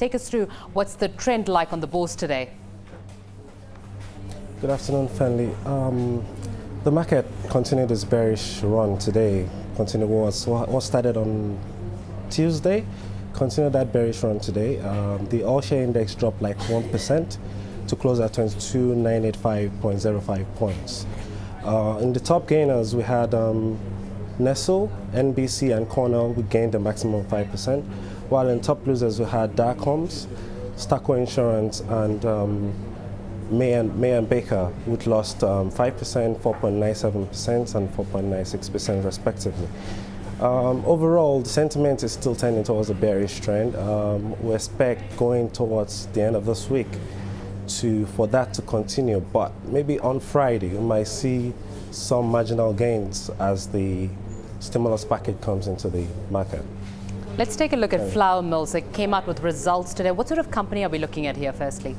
Take us through what's the trend like on the bourse today. Good afternoon, Fenly. The market continued its bearish run today. What started on Tuesday, continued that bearish run today. The all-share index dropped like 1% to close at 22,985.05 points. In the top gainers, we had Nestle, NBC, and Cornell, who gained a maximum of 5%, while in top losers, we had Darcoms, Staco Insurance, and May and Baker, which lost 5%, 4.97%, and 4.96% respectively. Overall, the sentiment is still tending towards a bearish trend. We expect going towards the end of this week for that to continue, but maybe on Friday we might see some marginal gains as the stimulus package comes into the market. Let's take a look at Flourmills. It came out with results today. What sort of company are we looking at here, firstly?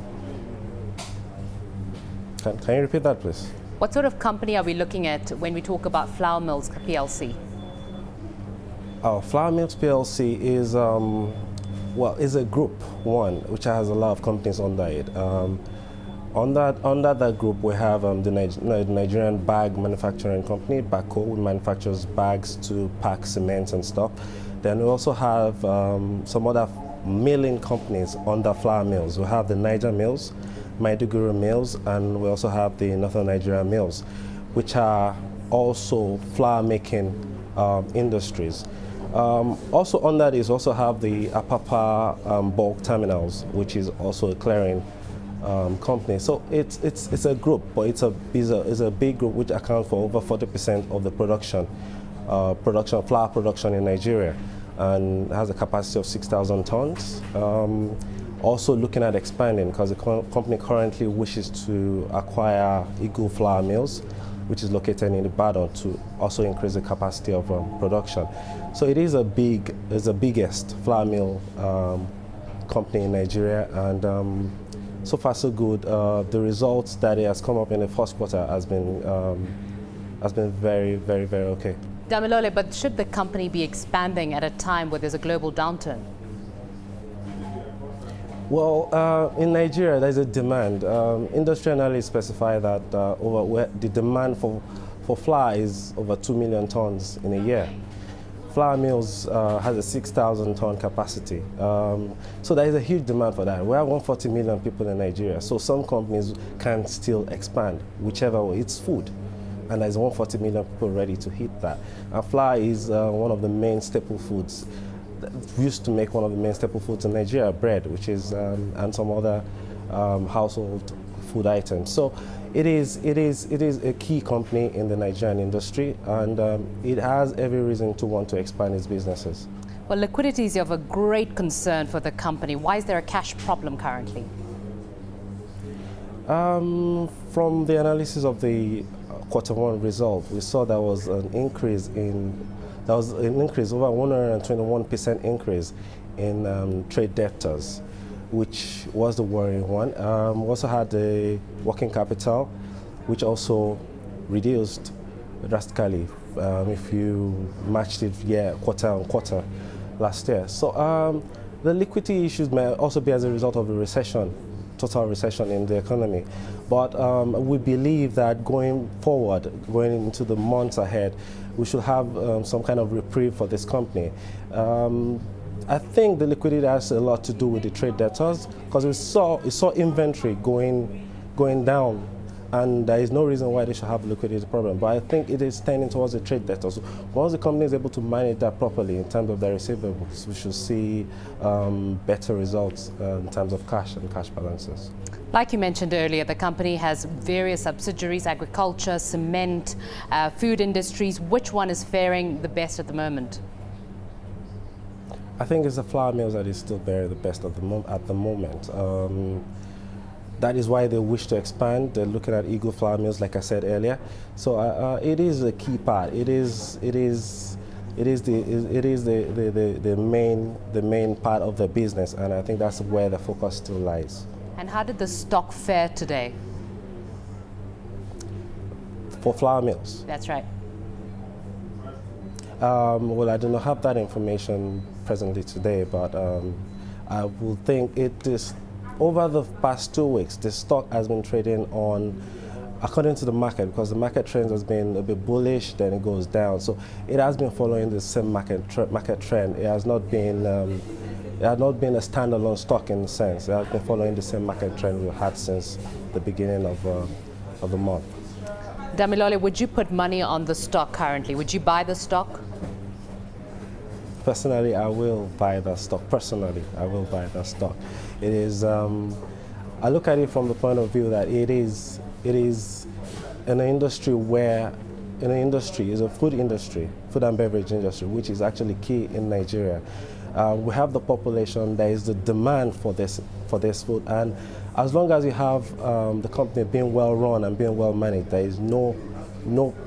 Can you repeat that, please? What sort of company are we looking at when we talk about Flourmills PLC? Oh, Flourmills PLC is is a group one which has a lot of companies under it. Under that group, we have the Nigerian bag manufacturing company, Bako, who manufactures bags to pack cement and stuff. Then we also have some other milling companies under Flourmills. We have the Niger Mills, Maiduguri Mills, and we also have the Northern Nigeria Mills, which are also flour making industries. Also under this, also have the Apapa bulk terminals, which is also a clearing company. So it's a group, but it's a big group which accounts for over 40% of the flour production in Nigeria, and has a capacity of 6,000 tons. Also looking at expanding, because the company currently wishes to acquire Eagle Flour Mills, which is located in Ibadan, to also increase the capacity of production. So it is the biggest flour mill company in Nigeria, and so far so good. The results that it has come up in the first quarter has been very, very, very okay. Dumilola, but should the company be expanding at a time where there's a global downturn? Well, in Nigeria, there's a demand. Industry analysts specify that the demand for flour is over 2 million tons in a year. Flourmills has a 6,000 ton capacity. So there is a huge demand for that. We have 140 million people in Nigeria, so some companies can still expand, whichever way. It's food, and there's 140 million people ready to hit that. And flour is one of the main staple foods. We used to make one of the main staple foods in Nigeria, bread, which is, and some other household food items. So it is a key company in the Nigerian industry, and it has every reason to want to expand its businesses. Well, liquidity is of a great concern for the company. Why is there a cash problem currently? From the analysis of the Q1 result, we saw there was an increase over 121% increase in trade debtors, which was the worrying one. We also had the working capital, which also reduced drastically if you matched it quarter on quarter last year. So the liquidity issues may also be as a result of the recession, total recession in the economy. But we believe that going forward, going into the months ahead, we should have some kind of reprieve for this company. I think the liquidity has a lot to do with the trade debtors, because we saw inventory going down, and there is no reason why they should have a liquidity problem. But I think it is tending towards the trade debtors. Once the company is able to manage that properly in terms of their receivables, we should see better results in terms of cash and cash balances. Like you mentioned earlier, the company has various subsidiaries: agriculture, cement, food industries. Which one is faring the best at the moment? I think it's the flour mills that is still bearing the best at the moment. That is why they wish to expand. They're looking at Eagle Flour Mills, like I said earlier. So it is a key part. It is the main part of the business, and I think that's where the focus still lies. And how did the stock fare today? For flour mills? That's right. Well, I do not have that information presently today, but I will think it is, over the past 2 weeks, the stock has been trading on, according to the market, because the market trend has been a bit bullish, then it goes down. So it has been following the same market trend. It has not been a standalone stock in a sense. It has been following the same market trend we've had since the beginning of the month. Dumilola, would you put money on the stock currently? Would you buy the stock? Personally, I will buy that stock. Personally, I will buy that stock. It is, I look at it from the point of view that it is an industry where, is a food industry, food and beverage industry, which is actually key in Nigeria. We have the population, there is the demand for this food, and as long as you have the company being well run and being well managed, there is no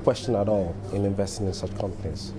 question at all in investing in such companies.